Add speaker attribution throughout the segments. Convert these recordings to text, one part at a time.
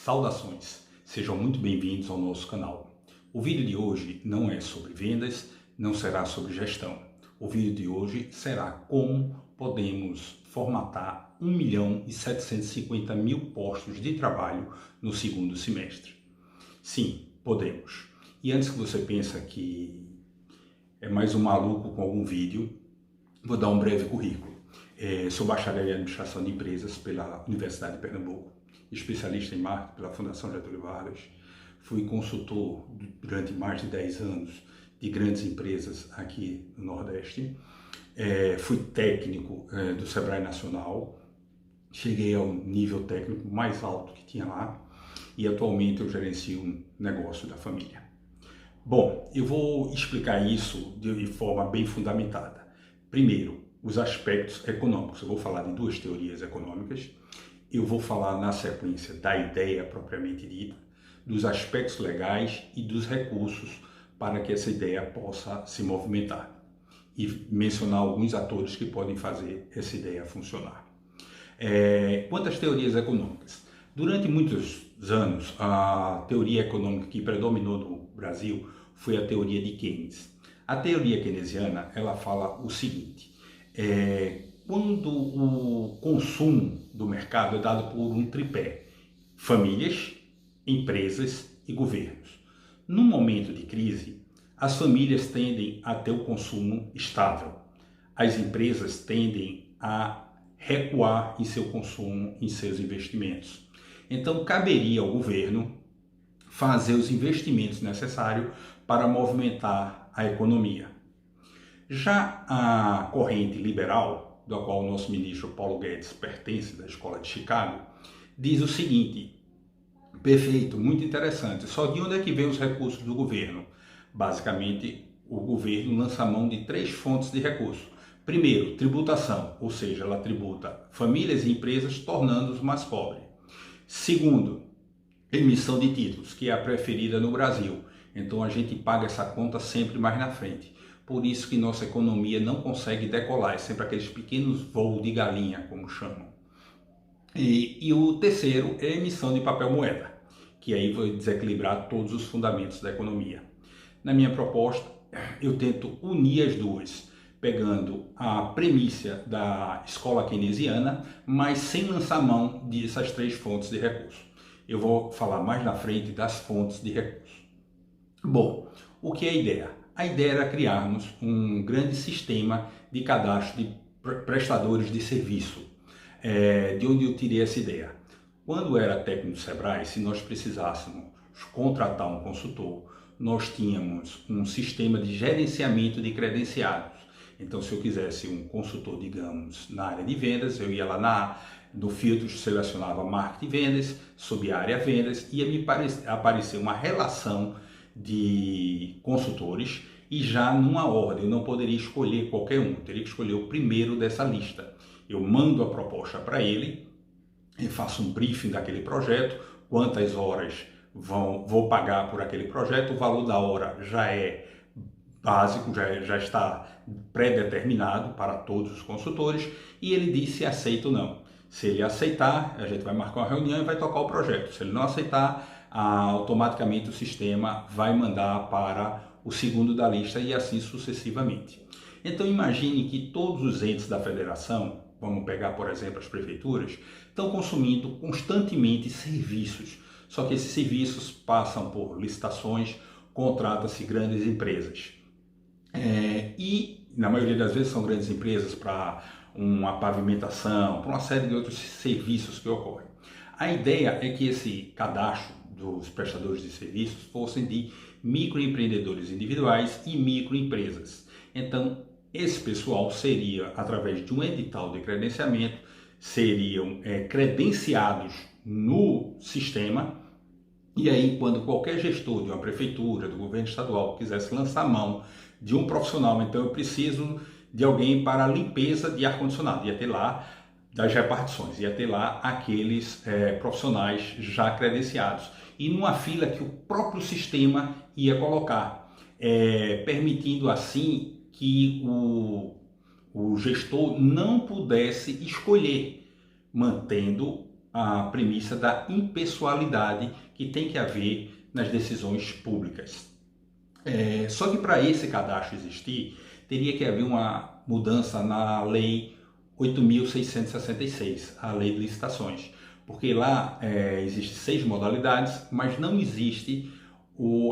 Speaker 1: Saudações, sejam muito bem-vindos ao nosso canal. O vídeo de hoje não é sobre vendas, não será sobre gestão. O vídeo de hoje será como podemos formatar 1.750.000 postos de trabalho no segundo semestre. Sim, podemos. E antes que você pense que é mais um maluco com algum vídeo, vou dar um breve currículo. Sou bacharel em Administração de Empresas pela Universidade de Pernambuco, especialista em marketing pela Fundação Getúlio Vargas. Fui consultor durante mais de 10 anos de grandes empresas aqui no Nordeste. Fui técnico do Sebrae Nacional, cheguei ao nível técnico mais alto que tinha lá e atualmente eu gerencio um negócio da família. Bom, eu vou explicar isso de forma bem fundamentada. Primeiro, os aspectos econômicos. Eu vou falar de duas teorias econômicas. Eu vou falar na sequência da ideia propriamente dita, dos aspectos legais e dos recursos para que essa ideia possa se movimentar. E mencionar alguns atores que podem fazer essa ideia funcionar. Quanto às teorias econômicas, durante muitos anos, a teoria econômica que predominou no Brasil foi a teoria de Keynes. A teoria keynesiana, ela fala o seguinte: quando o consumo do mercado é dado por um tripé, famílias, empresas e governos. No momento de crise, as famílias tendem a ter o consumo estável, as empresas tendem a recuar em seu consumo, em seus investimentos. Então, caberia ao governo fazer os investimentos necessários para movimentar a economia. Já a corrente liberal, da qual o nosso ministro Paulo Guedes pertence, da Escola de Chicago, diz o seguinte: perfeito, muito interessante, só de onde é que vem os recursos do governo? Basicamente, o governo lança a mão de três fontes de recursos. Primeiro, tributação, ou seja, ela tributa famílias e empresas, tornando-os mais pobres. Segundo, emissão de títulos, que é a preferida no Brasil. Então a gente paga essa conta sempre mais na frente. Por isso que nossa economia não consegue decolar, é sempre aqueles pequenos voos de galinha, como chamam. E o terceiro é a emissão de papel moeda, que aí vai desequilibrar todos os fundamentos da economia. Na minha proposta, eu tento unir as duas, pegando a premissa da escola keynesiana, mas sem lançar mão dessas três fontes de recurso. Eu vou falar mais na frente das fontes de recurso. Bom, o que é a ideia? A ideia era criarmos um grande sistema de cadastro de prestadores de serviço. De onde eu tirei essa ideia? Quando era técnico do Sebrae, se nós precisássemos contratar um consultor, nós tínhamos um sistema de gerenciamento de credenciados. Então, se eu quisesse um consultor, digamos, na área de vendas, eu ia lá no filtro, selecionava marketing e vendas, subia a área vendas, ia me aparecer uma relação de consultores e já numa ordem. Eu não poderia escolher qualquer um, eu teria que escolher o primeiro dessa lista. Eu mando a proposta para ele, eu faço um briefing daquele projeto, quantas horas vou pagar por aquele projeto, o valor da hora já é básico, já está pré-determinado para todos os consultores, e ele diz se aceita ou não. Se ele aceitar, a gente vai marcar uma reunião e vai tocar o projeto. Se ele não aceitar, automaticamente o sistema vai mandar para o segundo da lista e assim sucessivamente. Então imagine que todos os entes da federação, vamos pegar por exemplo as prefeituras, estão consumindo constantemente serviços. Só que esses serviços passam por licitações, contrata-se grandes empresas. E na maioria das vezes são grandes empresas para uma pavimentação, para uma série de outros serviços que ocorrem. A ideia é que esse cadastro dos prestadores de serviços fossem de microempreendedores individuais e microempresas. Então, esse pessoal seria, através de um edital de credenciamento, seriam credenciados no sistema, e aí quando qualquer gestor de uma prefeitura, do governo estadual, quisesse lançar mão de um profissional, então eu preciso de alguém para a limpeza de ar-condicionado, ia ter lá das repartições, ia ter lá aqueles profissionais já credenciados, e numa fila que o próprio sistema ia colocar, permitindo assim que o gestor não pudesse escolher, mantendo a premissa da impessoalidade que tem que haver nas decisões públicas. Só que para esse cadastro existir, teria que haver uma mudança na Lei 8.666, a Lei de Licitações, porque lá existem 6 modalidades, mas não existe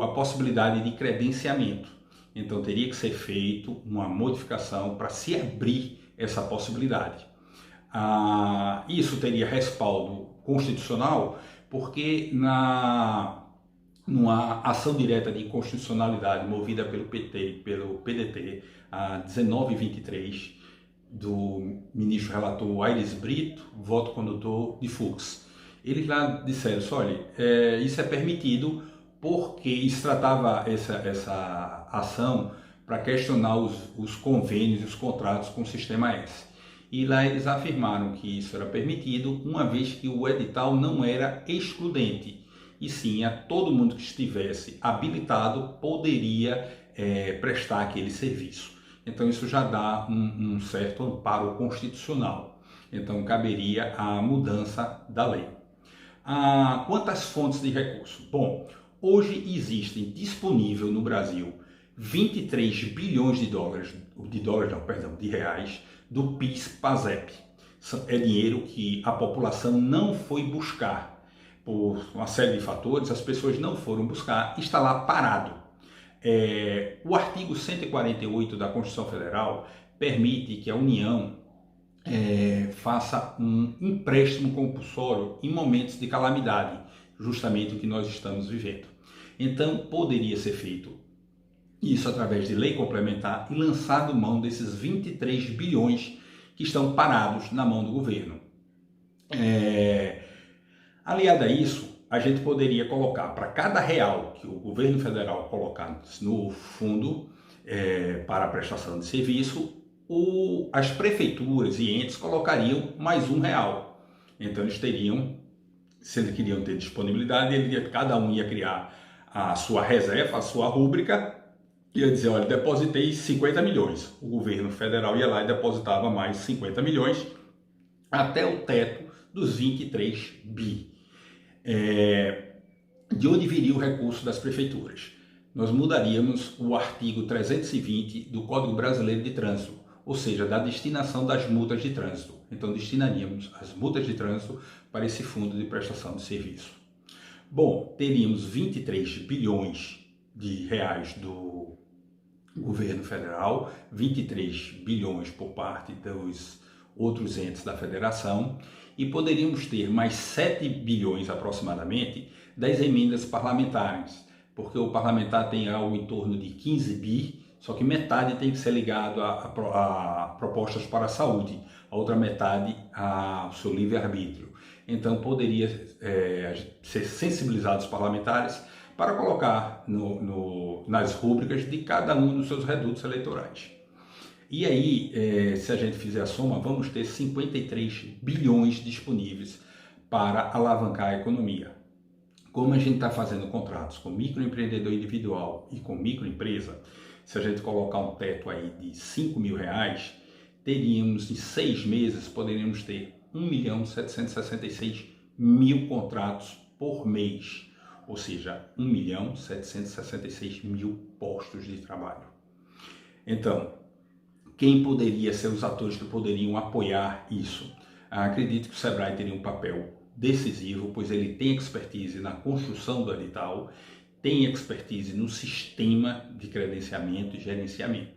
Speaker 1: a possibilidade de credenciamento. Então teria que ser feito uma modificação para se abrir essa possibilidade. Isso teria respaldo constitucional, porque numa ação direta de inconstitucionalidade movida pelo PDT, a 1923, do ministro relator Aires Brito, voto condutor de Fux. Eles lá disseram, olha, isso é permitido porque se tratava essa ação para questionar os convênios e os contratos com o Sistema S. E lá eles afirmaram que isso era permitido, uma vez que o edital não era excludente, e sim, a todo mundo que estivesse habilitado poderia prestar aquele serviço. Então isso já dá um certo amparo constitucional. Então caberia a mudança da lei. Quanto às fontes de recurso? Bom, hoje existem disponível no Brasil 23 bilhões de reais do PIS/PASEP. É dinheiro que a população não foi buscar. Por uma série de fatores, as pessoas não foram buscar, está lá parado. O artigo 148 da Constituição Federal permite que a União faça um empréstimo compulsório em momentos de calamidade, justamente o que nós estamos vivendo. Então, poderia ser feito isso através de lei complementar e lançado mão desses 23 bilhões que estão parados na mão do governo. Aliado a isso, a gente poderia colocar para cada real que o governo federal colocar no fundo para a prestação de serviço, as prefeituras e entes colocariam mais R$1. Então eles teriam, se eles queriam ter disponibilidade, cada um ia criar a sua reserva, a sua rúbrica, ia dizer, olha, depositei 50 milhões. O governo federal ia lá e depositava mais 50 milhões até o teto dos 23 bi. De onde viria o recurso das prefeituras? Nós mudaríamos o artigo 320 do Código Brasileiro de Trânsito, ou seja, da destinação das multas de trânsito. Então, destinaríamos as multas de trânsito para esse fundo de prestação de serviço. Bom, teríamos 23 bilhões de reais do governo federal, 23 bilhões por parte dos outros entes da federação, e poderíamos ter mais 7 bilhões aproximadamente das emendas parlamentares, porque o parlamentar tem algo em torno de 15 bi, só que metade tem que ser ligado a propostas para a saúde, a outra metade ao seu livre-arbítrio. Então poderia ser sensibilizados os parlamentares para colocar nas rúbricas de cada um dos seus redutos eleitorais. E aí, se a gente fizer a soma, vamos ter 53 bilhões disponíveis para alavancar a economia. Como a gente está fazendo contratos com microempreendedor individual e com microempresa, se a gente colocar um teto aí de R$5 mil, teríamos em 6 meses, poderíamos ter 1.766.000 contratos por mês, ou seja, 1.766.000 postos de trabalho. Então, quem poderia ser os atores que poderiam apoiar isso? Acredito que o Sebrae teria um papel decisivo, pois ele tem expertise na construção do edital, tem expertise no sistema de credenciamento e gerenciamento.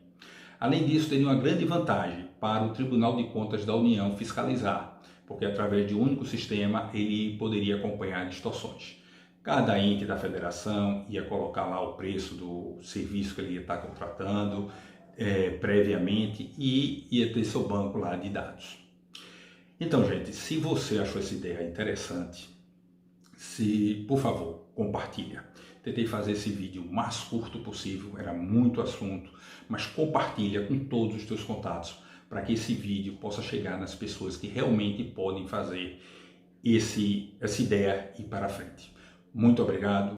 Speaker 1: Além disso, teria uma grande vantagem para o Tribunal de Contas da União fiscalizar, porque através de um único sistema ele poderia acompanhar distorções. Cada ente da federação ia colocar lá o preço do serviço que ele ia estar contratando previamente e ia ter seu banco lá de dados. Então, gente, se você achou essa ideia interessante, por favor, compartilha. Tentei fazer esse vídeo o mais curto possível, era muito assunto, mas compartilha com todos os teus contatos para que esse vídeo possa chegar nas pessoas que realmente podem fazer essa ideia ir para frente. Muito obrigado.